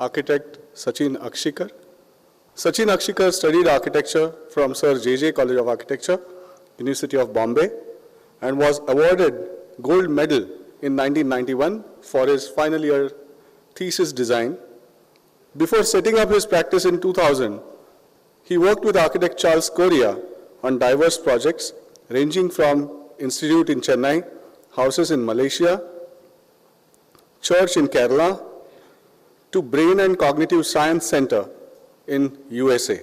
architect Sachin Agshikar. Sachin Agshikar studied architecture from Sir J.J. College of Architecture, University of Bombay, and was awarded gold medal in 1991 for his final year thesis design. Before setting up his practice in 2000, he worked with architect Charles Correa on diverse projects ranging from institute in Chennai, houses in Malaysia, church in Kerala, to Brain and Cognitive Science Center in USA.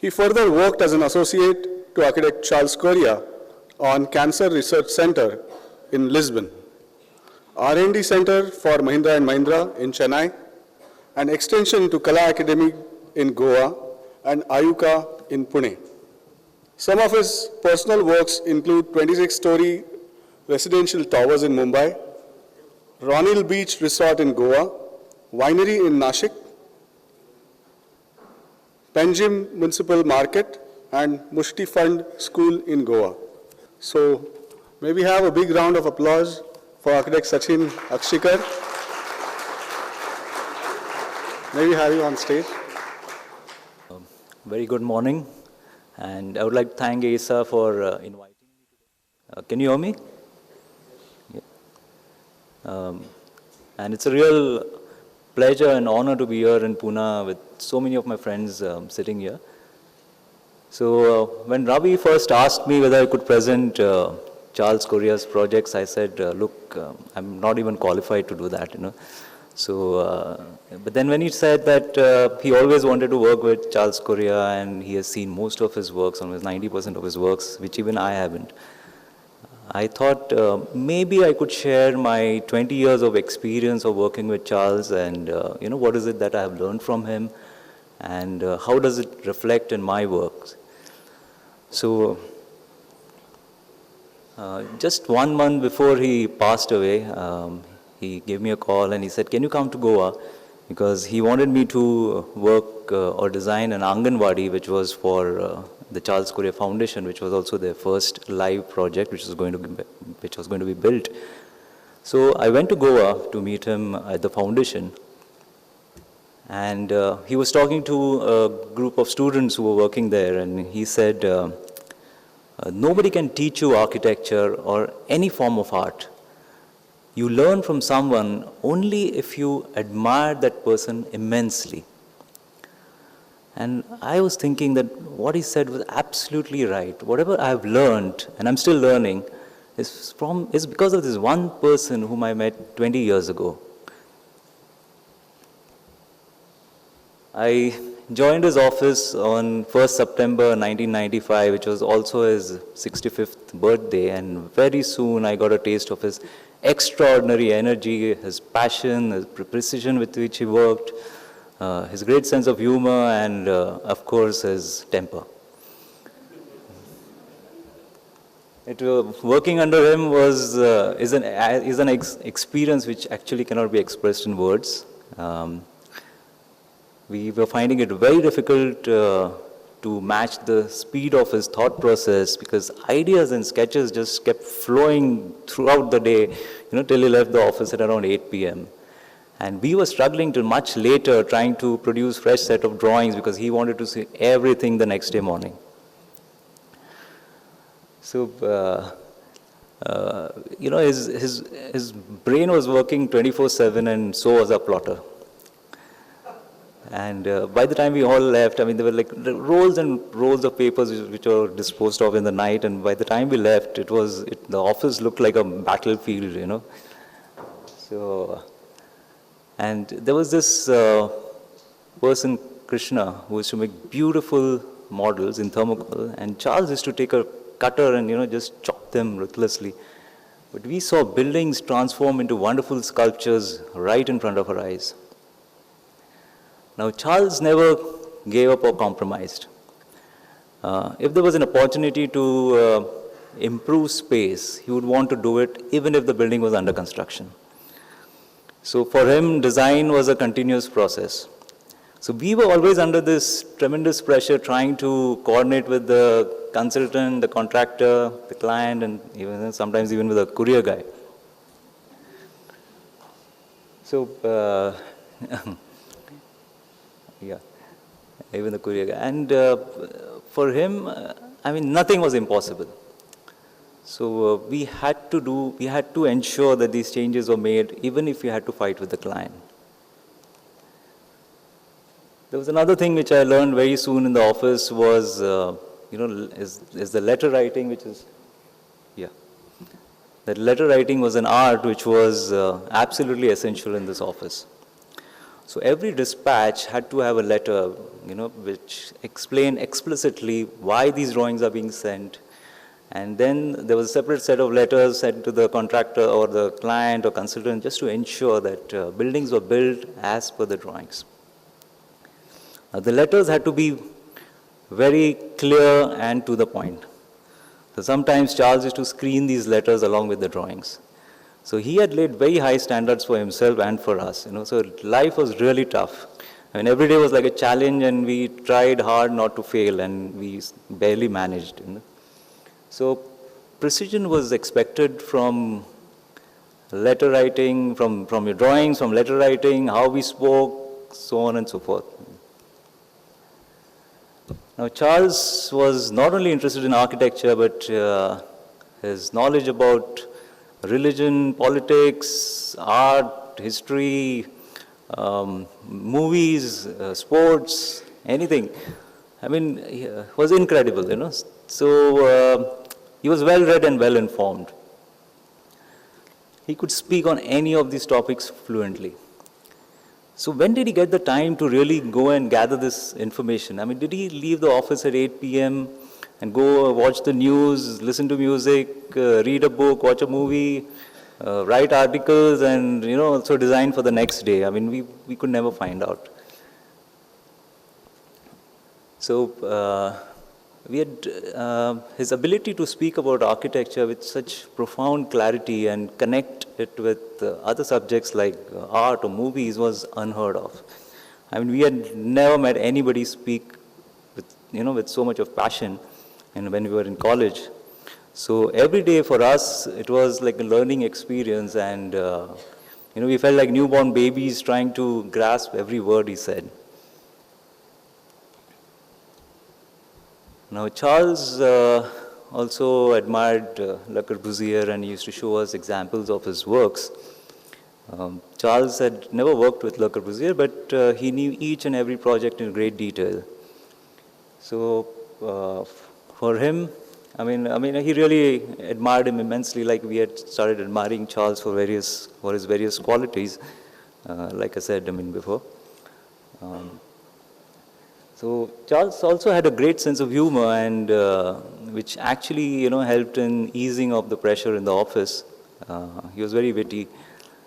He further worked as an associate to architect Charles Correa on Cancer Research Center in Lisbon, R&D Center for Mahindra & Mahindra in Chennai, an extension to Kala Academy in Goa, and Ayuka in Pune. Some of his personal works include 26-story residential towers in Mumbai, Ronil Beach Resort in Goa, winery in Nashik, Panjim Municipal Market, and Mushti Fund School in Goa. So, may we have a big round of applause for architect Sachin Agshikar. May we have you on stage. Very good morning, and I would like to thank Aesa for inviting me today. Can you hear me? Yeah. And it's a real pleasure and honor to be here in Pune with so many of my friends sitting here. So when Ravi first asked me whether I could present Charles Correa's projects, I said, look, I'm not even qualified to do that, So, but then when he said that he always wanted to work with Charles Correa and he has seen most of his works, almost 90% of his works, which even I haven't, I thought maybe I could share my 20 years of experience of working with Charles and, what is it that I have learned from him and how does it reflect in my works. So, just 1 month before he passed away, he gave me a call and he said, can you come to Goa? Because he wanted me to work or design an Anganwadi, which was for the Charles Correa Foundation, which was also their first live project, which was going to be built. So I went to Goa to meet him at the foundation. And he was talking to a group of students who were working there, and he said, nobody can teach you architecture or any form of art. You learn from someone only if you admire that person immensely. And I was thinking that what he said was absolutely right. Whatever I've learned, and I'm still learning, is because of this one person whom I met 20 years ago. I joined his office on 1st September 1995, which was also his 65th birthday, and very soon I got a taste of his extraordinary energy, his passion, his precision with which he worked, his great sense of humor, and of course his temper. Working under him is an experience which actually cannot be expressed in words. We were finding it very difficult to match the speed of his thought process because ideas and sketches just kept flowing throughout the day, till he left the office at around 8 p.m. And we were struggling till much later trying to produce fresh set of drawings because he wanted to see everything the next day morning. So, his brain was working 24/7 and so was our plotter. And by the time we all left, there were like rolls and rolls of papers which were disposed of in the night. And by the time we left, the office looked like a battlefield, So, and there was this person, Krishna, who used to make beautiful models in thermocol. And Charles used to take a cutter and, just chop them ruthlessly. But we saw buildings transform into wonderful sculptures right in front of our eyes. Now, Charles never gave up or compromised. If there was an opportunity to improve space, he would want to do it even if the building was under construction. So for him, design was a continuous process. So we were always under this tremendous pressure trying to coordinate with the consultant, the contractor, the client, and sometimes even with a courier guy. So Yeah, even the Correa guy. And for him, I mean, nothing was impossible. So we had to ensure that these changes were made, even if we had to fight with the client. There was another thing which I learned very soon in the office was, is the letter writing, which is, yeah. That letter writing was an art which was absolutely essential in this office. So every dispatch had to have a letter, which explained explicitly why these drawings are being sent. And then there was a separate set of letters sent to the contractor or the client or consultant just to ensure that buildings were built as per the drawings. The letters had to be very clear and to the point. So sometimes Charles used to screen these letters along with the drawings. So he had laid very high standards for himself and for us. So life was really tough. I mean, every day was like a challenge, and we tried hard not to fail, and we barely managed. So precision was expected from letter writing, from your drawings, from letter writing, how we spoke, so on and so forth. Now, Charles was not only interested in architecture, but his knowledge about religion, politics, art, history, movies, sports, anything, I mean, was incredible, So he was well-read and well-informed. He could speak on any of these topics fluently. So when did he get the time to really go and gather this information? I mean, did he leave the office at 8 p.m. and go watch the news, listen to music, read a book, watch a movie, write articles, and also design for the next day? I mean, we could never find out. So we had his ability to speak about architecture with such profound clarity and connect it with other subjects like art or movies was unheard of. I mean, we had never met anybody speak with so much of passion, and when we were in college. So every day for us, it was like a learning experience, and we felt like newborn babies trying to grasp every word he said. Now, Charles also admired Le Corbusier, and he used to show us examples of his works. Charles had never worked with Le Corbusier, but he knew each and every project in great detail. So for him, I mean, he really admired him immensely. Like we had started admiring Charles for his various qualities, like I said, before. So Charles also had a great sense of humor, and which actually, helped in easing of the pressure in the office. He was very witty.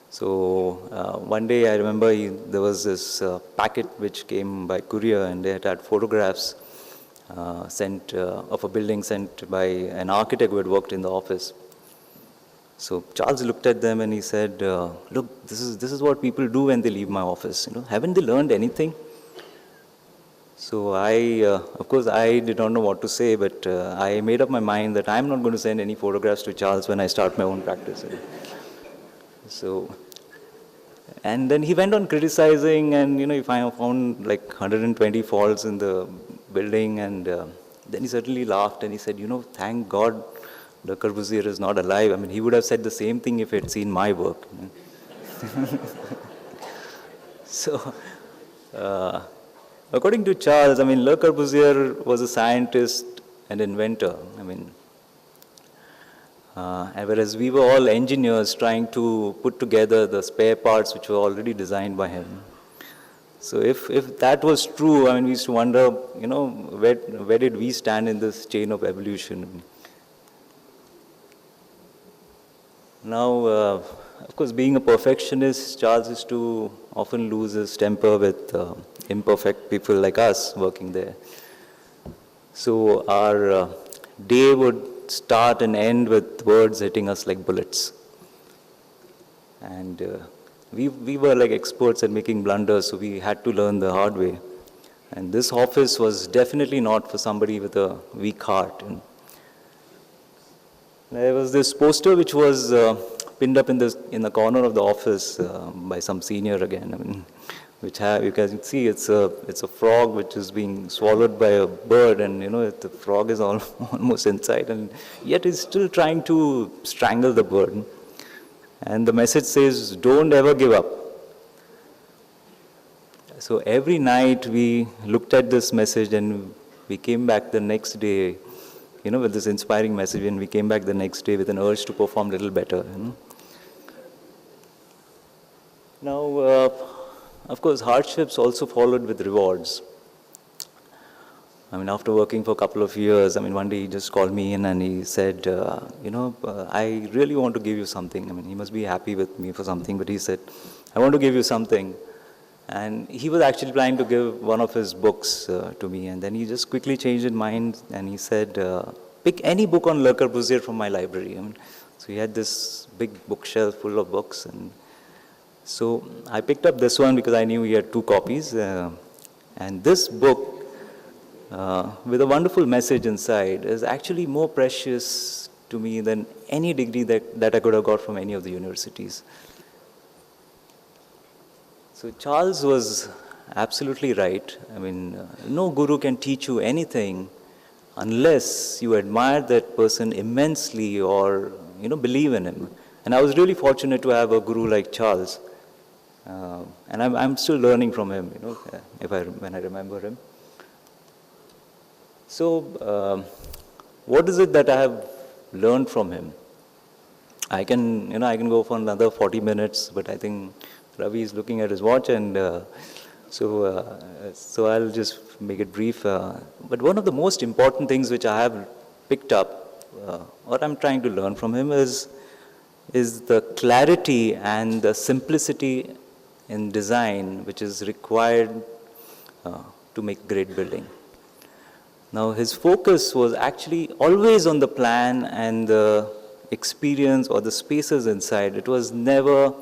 So one day I remember there was this packet which came by courier, and they had photographs sent of a building sent by an architect who had worked in the office. So Charles looked at them and he said, "Look, this is what people do when they leave my office. Haven't they learned anything?" So of course, I did not know what to say, but I made up my mind that I'm not going to send any photographs to Charles when I start my own practice. So, and then he went on criticizing, and he found like 120 faults in the building, and then he certainly laughed and he said, "Thank God Le Corbusier is not alive. I mean, he would have said the same thing if he had seen my work." So. According to Charles, Le Corbusier was a scientist and inventor. Whereas we were all engineers trying to put together the spare parts which were already designed by him. So if that was true, we used to wonder, where did we stand in this chain of evolution? Now, of course, being a perfectionist, Charles used to often lose his temper with imperfect people like us working there. So our day would start and end with words hitting us like bullets. And we were like experts at making blunders, so we had to learn the hard way. And this office was definitely not for somebody with a weak heart. And there was this poster which was pinned up in the corner of the office by some senior again. you can see it's a frog which is being swallowed by a bird, and the frog is almost inside, and yet he's still trying to strangle the bird. And the message says, "Don't ever give up." So every night we looked at this message, and we came back the next day, with this inspiring message, and we came back the next day with an urge to perform a little better. Now, of course, hardships also followed with rewards. I mean, after working for a couple of years, one day he just called me in and he said, I really want to give you something. He must be happy with me for something, but he said, "I want to give you something." And he was actually planning to give one of his books to me, and then he just quickly changed his mind, and he said, "Pick any book on Le Corbusier from my library." So he had this big bookshelf full of books, and so I picked up this one because I knew he had 2 copies, and this book, with a wonderful message inside, is actually more precious to me than any degree that I could have got from any of the universities. So Charles was absolutely right. No guru can teach you anything unless you admire that person immensely or, believe in him. And I was really fortunate to have a guru like Charles. And I'm still learning from him, when I remember him. So, what is it that I have learned from him? I can go for another 40 minutes, but I think Ravi is looking at his watch, and so I'll just make it brief. But one of the most important things which I have picked up, what I'm trying to learn from him is the clarity and the simplicity in design which is required to make great building. Now, his focus was actually always on the plan and the experience or the spaces inside. It was never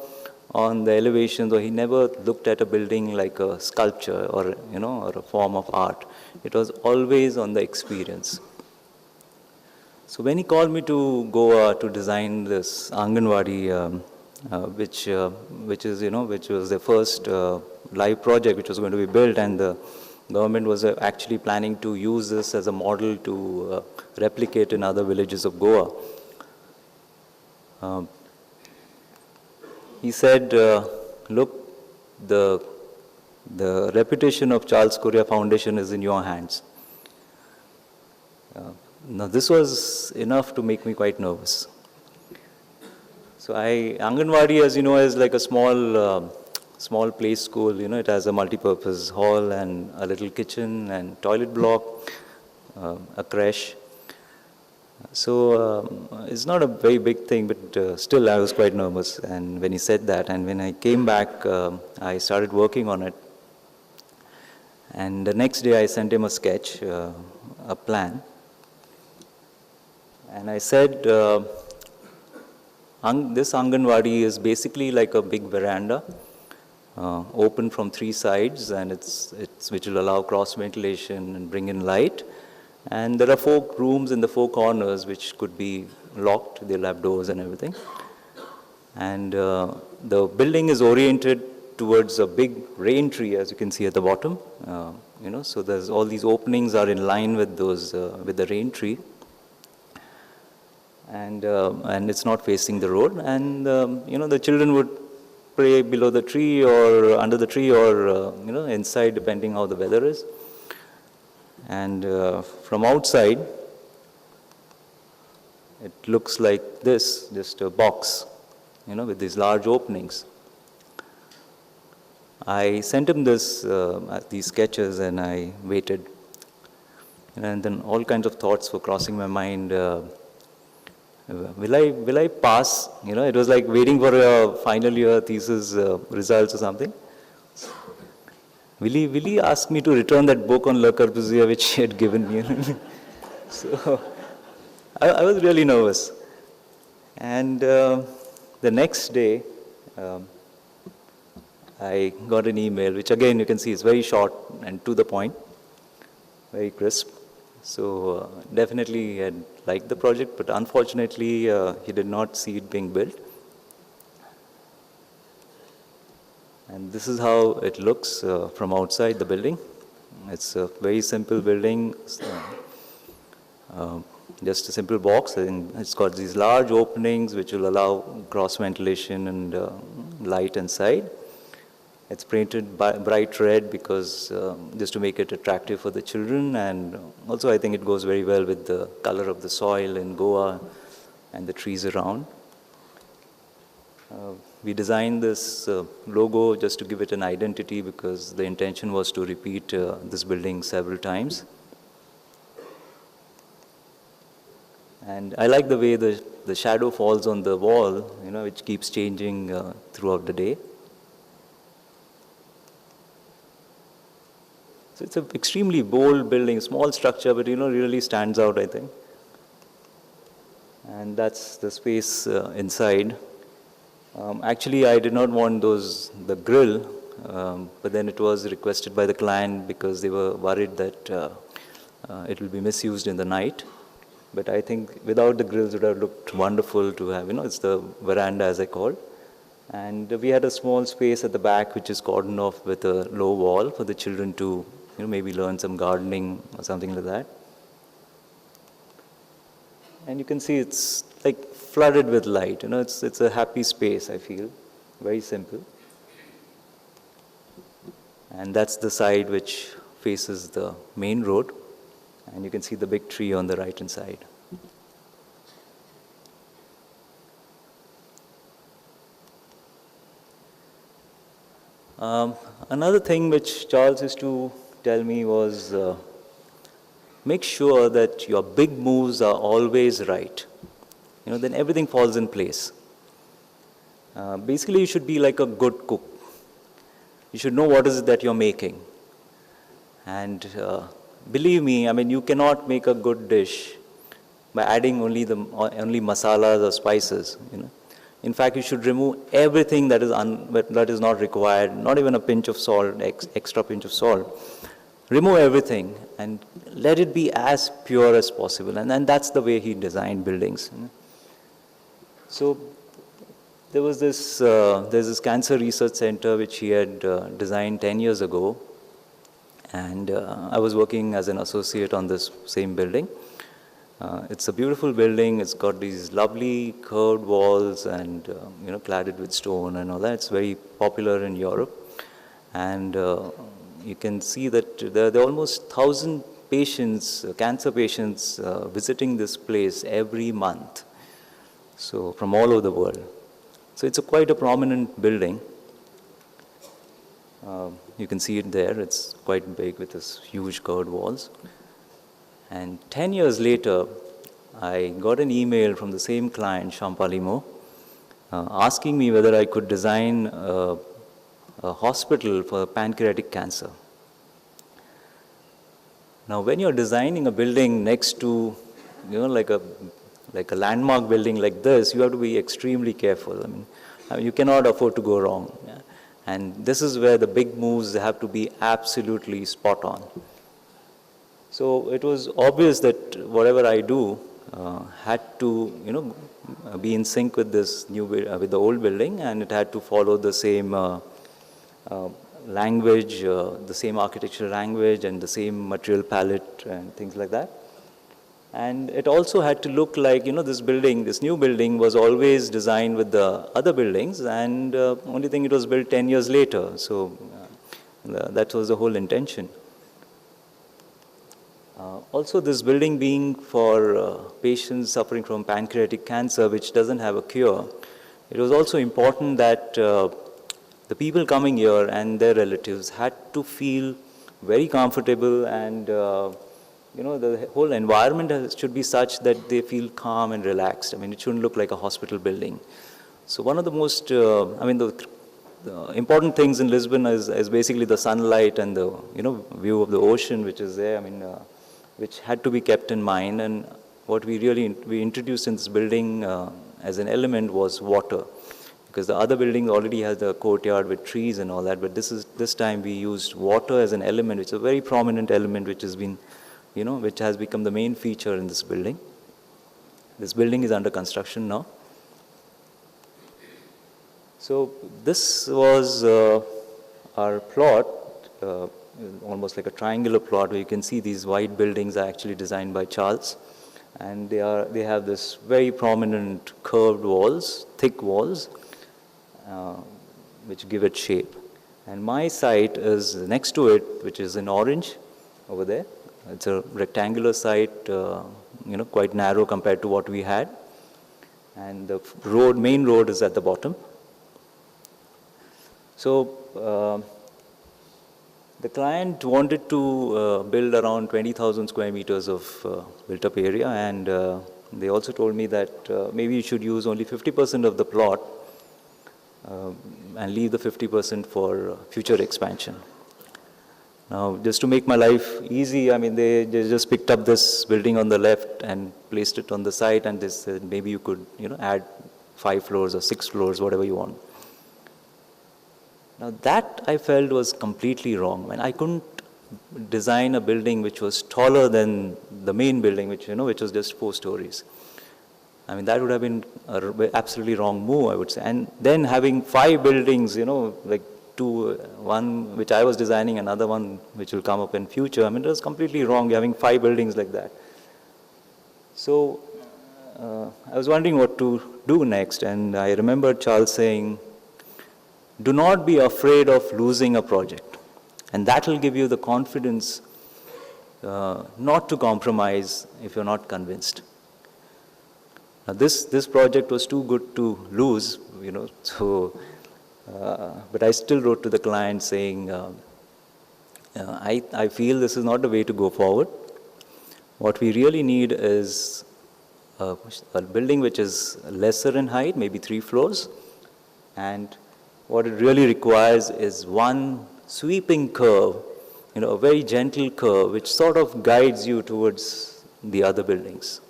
on the elevations, or he never looked at a building like a sculpture or a form of art. It was always on the experience. So when he called me to Goa to design this Anganwadi, which was the first live project which was going to be built, and the government was actually planning to use this as a model to replicate in other villages of Goa. He said, "Look, the reputation of Charles Correa Foundation is in your hands." Now, this was enough to make me quite nervous. So Anganwadi, as you know, is like a small play school. It has a multi-purpose hall and a little kitchen and toilet block, a creche. So it's not a very big thing, but still I was quite nervous. And when he said that, and when I came back, I started working on it. And the next day I sent him a sketch, a plan. And I said, this Anganwadi is basically like a big veranda, open from 3 sides, and which will allow cross ventilation and bring in light. And there are 4 rooms in the 4 corners which could be locked. They'll have doors and everything. And the building is oriented towards a big rain tree, as you can see at the bottom. So there's all these openings are in line with those with the rain tree. And it's not facing the road. And the children would play below the tree or under the tree or inside, depending how the weather is. And from outside, it looks like this, just a box, with these large openings. I sent him these sketches, and I waited. And then all kinds of thoughts were crossing my mind. Will I pass? It was like waiting for a final year thesis results or something. Will he ask me to return that book on Le Corbusier which he had given me? So I was really nervous. And the next day, I got an email, which again you can see is very short and to the point, very crisp. So definitely he had liked the project, but unfortunately he did not see it being built. And this is how it looks from outside the building. It's a very simple building, just a simple box, and it's got these large openings which will allow cross ventilation and light inside. It's painted bright red because just to make it attractive for the children, and also I think it goes very well with the color of the soil in Goa and the trees around. We designed this logo just to give it an identity because the intention was to repeat this building several times. And I like the way the shadow falls on the wall, which keeps changing throughout the day. So it's an extremely bold building, small structure, but really stands out, I think. And that's the space inside. Actually, I did not want the grill, but then it was requested by the client because they were worried that it will be misused in the night. But I think without the grills it would have looked wonderful to have, it's the veranda as I called. And we had a small space at the back which is cordoned off with a low wall for the children to, maybe learn some gardening or something like that. And you can see it's like flooded with light, it's a happy space, I feel, very simple. And that's the side which faces the main road, and you can see the big tree on the right hand side. Another thing which Charles used to tell me was make sure that your big moves are always right. Then everything falls in place. Basically, you should be like a good cook. You should know what is it that you're making. And believe me, you cannot make a good dish by adding only masalas or spices. In fact, you should remove everything that is not required, not even a pinch of salt, extra pinch of salt. Remove everything and let it be as pure as possible. And that's the way he designed buildings. So there's this cancer research center which he had designed 10 years ago. And I was working as an associate on this same building. It's a beautiful building. It's got these lovely curved walls and cladded with stone and all that. It's very popular in Europe. And you can see that there are almost 1,000 patients, cancer patients, visiting this place every month. So from all over the world. So it's quite a prominent building. You can see it there. It's quite big with this huge curved walls. And 10 years later, I got an email from the same client, Shampalimo, asking me whether I could design a hospital for pancreatic cancer. Now, when you're designing a building next to, like a landmark building like this, you have to be extremely careful. You cannot afford to go wrong. Yeah? And this is where the big moves have to be absolutely spot on. So it was obvious that whatever I do had to, be in sync with this with the old building, and it had to follow the same language, the same architectural language, and the same material palette and things like that. And it also had to look like, this new building was always designed with the other buildings, and only thing it was built 10 years later. So that was the whole intention. Also, this building being for patients suffering from pancreatic cancer, which doesn't have a cure, it was also important that the people coming here and their relatives had to feel very comfortable, and the whole environment should be such that they feel calm and relaxed. It shouldn't look like a hospital building. So one of the most, the important things in Lisbon is basically the sunlight and the view of the ocean, which is there. Which had to be kept in mind. And what we introduced in this building as an element was water, because the other building already has the courtyard with trees and all that. But this time we used water as an element, which is a very prominent element, which has been, which has become the main feature in this building. This building is under construction now. So this was our plot, almost like a triangular plot where you can see these white buildings are actually designed by Charles. And they have this very prominent curved walls, thick walls, which give it shape. And my site is next to it, which is in orange over there. It's a rectangular site, quite narrow compared to what we had. And the main road is at the bottom. So the client wanted to build around 20,000 square meters of built-up area, and they also told me that maybe you should use only 50% of the plot and leave the 50% for future expansion. Now, just to make my life easy, I mean, they just picked up this building on the left and placed it on the site, and they said maybe you could, add 5 floors or 6 floors, whatever you want. Now, that I felt was completely wrong. I couldn't design a building which was taller than the main building, which was just 4 stories. I mean, that would have been an absolutely wrong move, I would say. And then having 5 buildings, like one which I was designing, another one which will come up in future. I mean, it was completely wrong having 5 buildings like that. So I was wondering what to do next, and I remember Charles saying, do not be afraid of losing a project, and that will give you the confidence not to compromise if you're not convinced. Now this project was too good to lose, so but I still wrote to the client saying, I feel this is not the way to go forward. What we really need is a building which is lesser in height, maybe 3 floors, and what it really requires is one sweeping curve, a very gentle curve which sort of guides you towards the other buildings.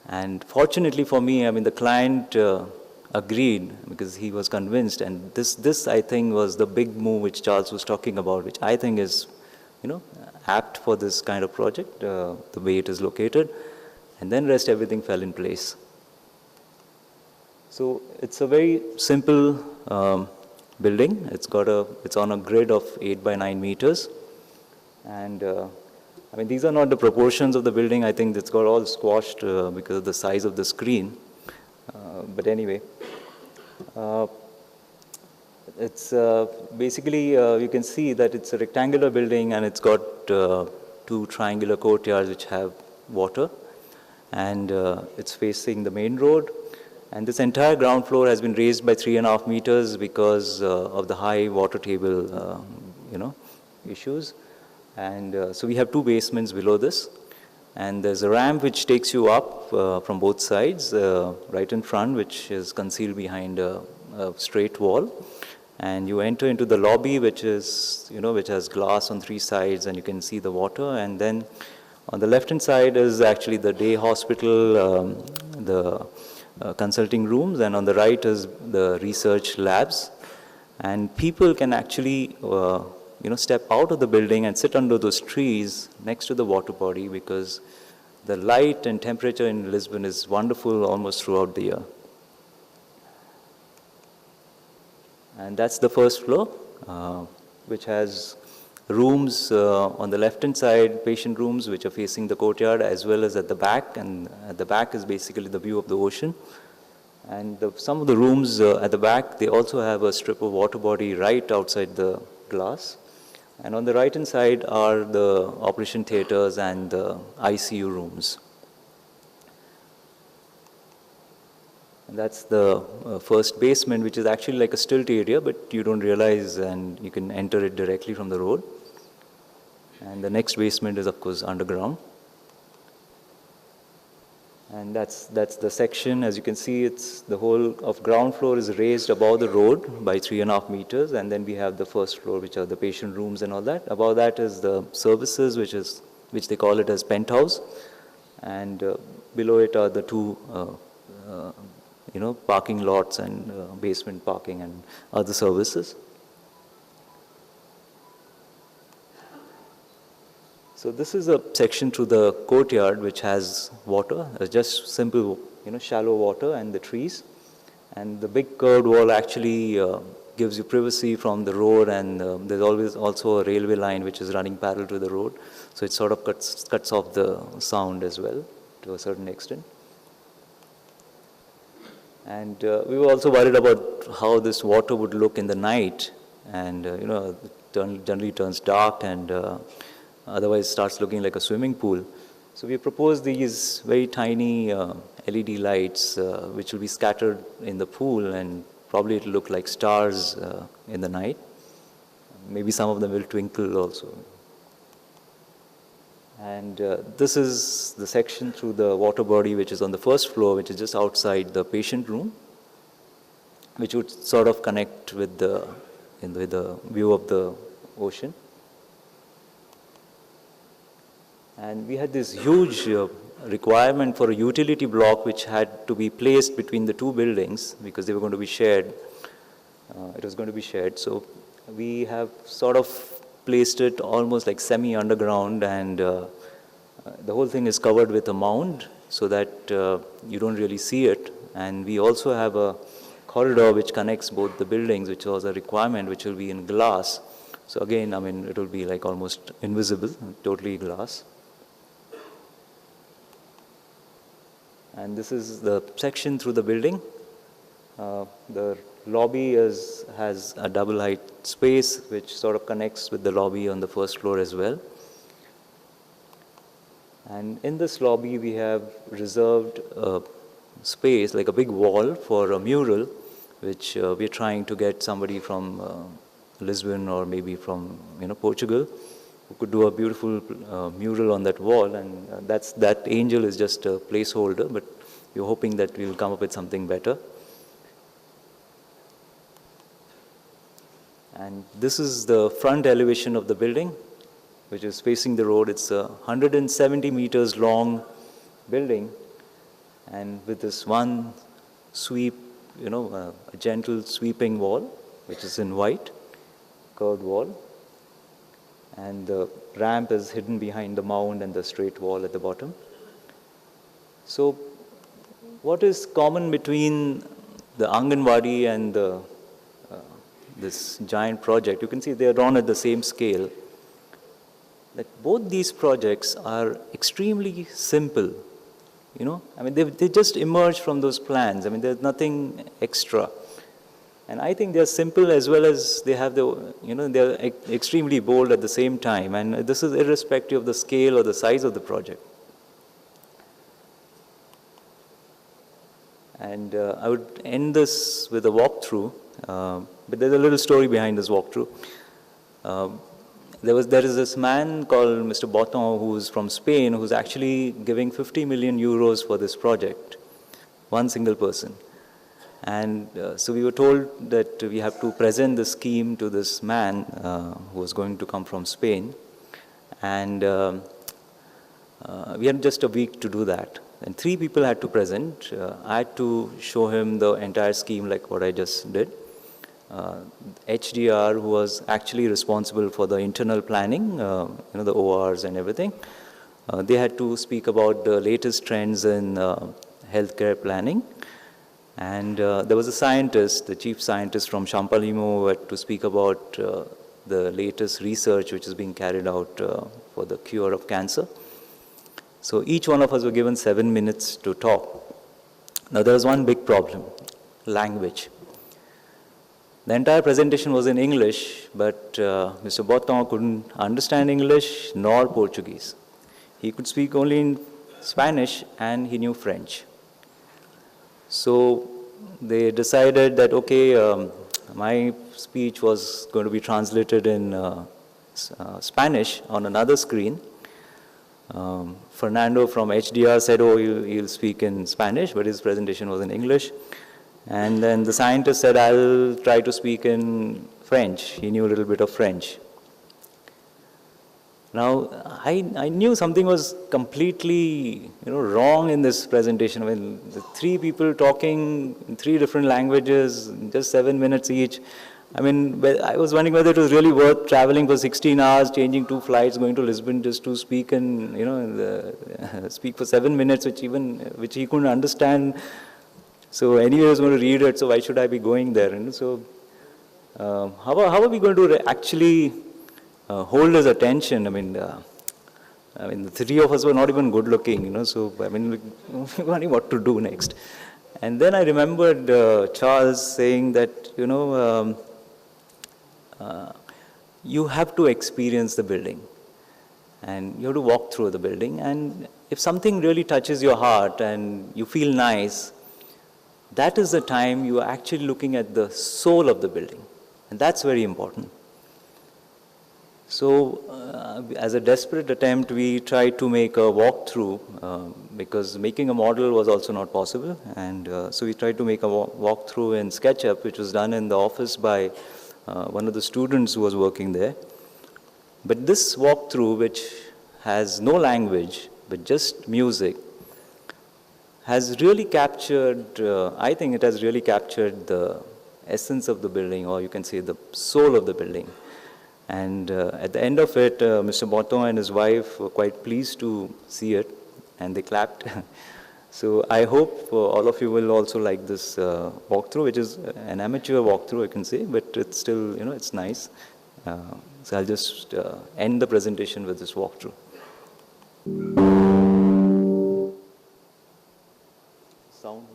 And fortunately for me, I mean, the client agreed because he was convinced, and this I think was the big move which Charles was talking about, which I think is, apt for this kind of project, the way it is located, and then everything fell in place. So it's a very simple building. It's on a grid of 8 by 9 meters, and I mean, these are not the proportions of the building. I think it's got all squashed because of the size of the screen. But anyway, it's basically, you can see that it's a rectangular building, and it's got 2 triangular courtyards which have water, and it's facing the main road. And this entire ground floor has been raised by 3.5 meters because of the high water table, issues. And so we have 2 basements below this. And there's a ramp which takes you up from both sides, right in front, which is concealed behind a straight wall. And you enter into the lobby, which is, which has glass on 3 sides, and you can see the water. And then on the left-hand side is actually the day hospital, the consulting rooms, and on the right is the research labs. And people can actually, step out of the building and sit under those trees next to the water body, because the light and temperature in Lisbon is wonderful almost throughout the year. And that's the first floor, which has rooms on the left-hand side, patient rooms, which are facing the courtyard, as well as at the back. And at the back is basically the view of the ocean. And some of the rooms at the back, they also have a strip of water body right outside the glass. And on the right-hand side are the operation theaters and the ICU rooms. And that's the first basement, which is actually like a stilt area, but you don't realize, and you can enter it directly from the road. And the next basement is, of course, underground. And that's the section. As you can see, it's the whole of ground floor is raised above the road by 3.5 meters, and then we have the first floor, which are the patient rooms and all that. Above that is the services, which they call it as penthouse, and below it are the 2 parking lots and basement parking and other services. So this is a section through the courtyard which has water, just simple, shallow water and the trees. And the big curved wall actually gives you privacy from the road, and there's always also a railway line which is running parallel to the road. So it sort of cuts off the sound as well to a certain extent. And we were also worried about how this water would look in the night, and it generally turns dark and otherwise starts looking like a swimming pool. So we proposed these very tiny LED lights which will be scattered in the pool, and probably it will look like stars in the night. Maybe some of them will twinkle also. And this is the section through the water body which is on the first floor, which is just outside the patient room, which would sort of connect with the view of the ocean. And we had this huge requirement for a utility block which had to be placed between the two buildings because they were going to be shared. It was going to be shared. So we have sort of placed it almost like semi-underground, and the whole thing is covered with a mound so that you don't really see it. And we also have a corridor which connects both the buildings, which was a requirement, which will be in glass. So again, I mean, it will be like almost invisible, totally glass. And this is the section through the building. The lobby has a double height space which sort of connects with the lobby on the first floor as well. And in this lobby we have reserved a space, like a big wall, for a mural which we're trying to get somebody from Lisbon or maybe from Portugal who could do a beautiful mural on that wall. And that angel is just a placeholder, but we're hoping that we'll come up with something better. And this is the front elevation of the building, which is facing the road. It's a 170 meters long building, and with this one sweep, a gentle sweeping wall, which is in white, curved wall. And the ramp is hidden behind the mound and the straight wall at the bottom. So what is common between the Anganwadi and this giant project? You can see they are drawn at the same scale. That both these projects are extremely simple. I mean, they just emerged from those plans. I mean, there's nothing extra. And I think they're simple as well as they have they're extremely bold at the same time. And this is irrespective of the scale or the size of the project. And I would end this with a walkthrough. But there's a little story behind this walkthrough. There is this man called Mr. Boton, who's from Spain, who's actually giving 50 million euros for this project, one single person. And so we were told that we have to present the scheme to this man who was going to come from Spain. And we had just a week to do that. And 3 people had to present. I had to show him the entire scheme like what I just did. HDR, who was actually responsible for the internal planning, the ORs and everything, they had to speak about the latest trends in healthcare planning. And there was a scientist, the chief scientist from Champalimaud, who had to speak about the latest research which is being carried out for the cure of cancer. So each one of us were given 7 minutes to talk. Now there was one big problem: language. The entire presentation was in English, but Mr. Boton couldn't understand English nor Portuguese. He could speak only in Spanish, and he knew French. So they decided that, okay, my speech was going to be translated in Spanish on another screen. Fernando from HDR said, oh, he'll speak in Spanish, but his presentation was in English. And then the scientist said, I'll try to speak in French. He knew a little bit of French. Now, I knew something was completely wrong in this presentation. I mean, the 3 people talking in 3 different languages, just 7 minutes each. I mean, I was wondering whether it was really worth traveling for 16 hours, changing 2 flights, going to Lisbon just to speak and speak for 7 minutes, which he couldn't understand. So anyway, I was going to read it, so why should I be going there? And so how are we going to actually hold his attention? I mean, the three of us were not even good looking, so, I mean, we were wondering what to do next. And then I remembered Charles saying that, you have to experience the building and you have to walk through the building. And if something really touches your heart and you feel nice, that is the time you are actually looking at the soul of the building. And that's very important. So, as a desperate attempt, we tried to make a walkthrough because making a model was also not possible. And so we tried to make a walkthrough in SketchUp, which was done in the office by one of the students who was working there. But this walkthrough, which has no language, but just music, has really captured, I think it has really captured the essence of the building, or you can say the soul of the building. And at the end of it, Mr. Botton and his wife were quite pleased to see it, and they clapped. So I hope all of you will also like this walkthrough, which is an amateur walkthrough, I can say, but it's still, it's nice. So I'll just end the presentation with this walkthrough. Sound.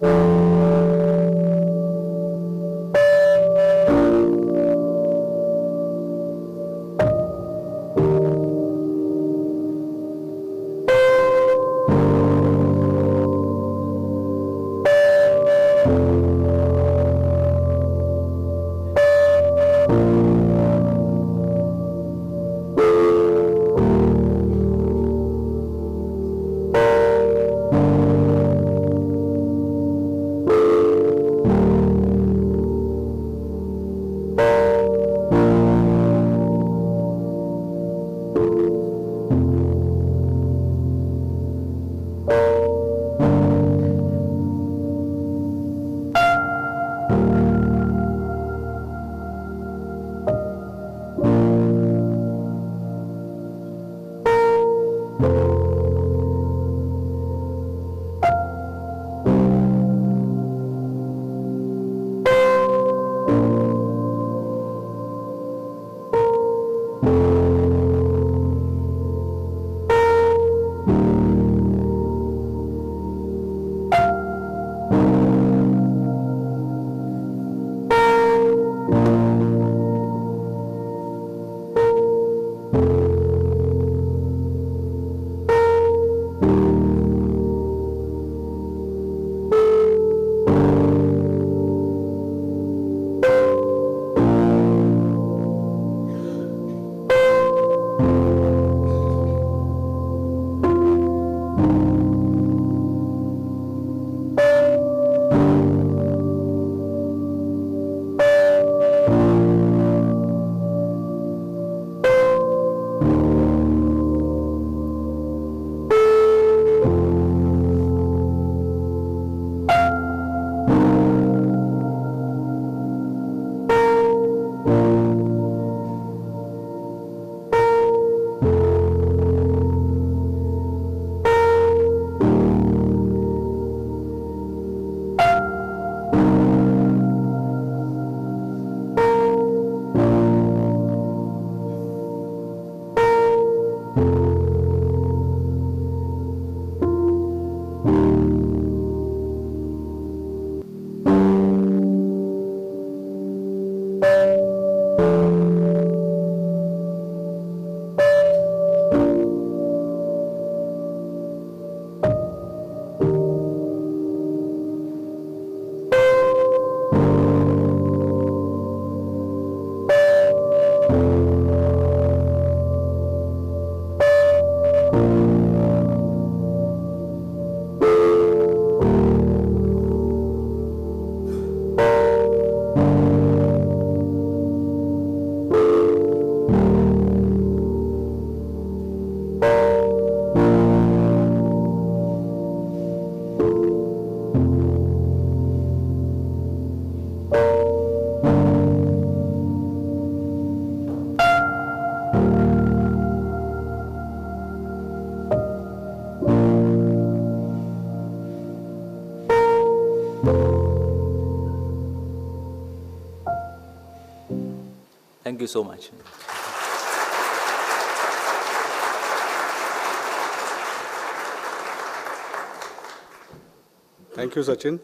Thank you so much. Thank you, Sachin.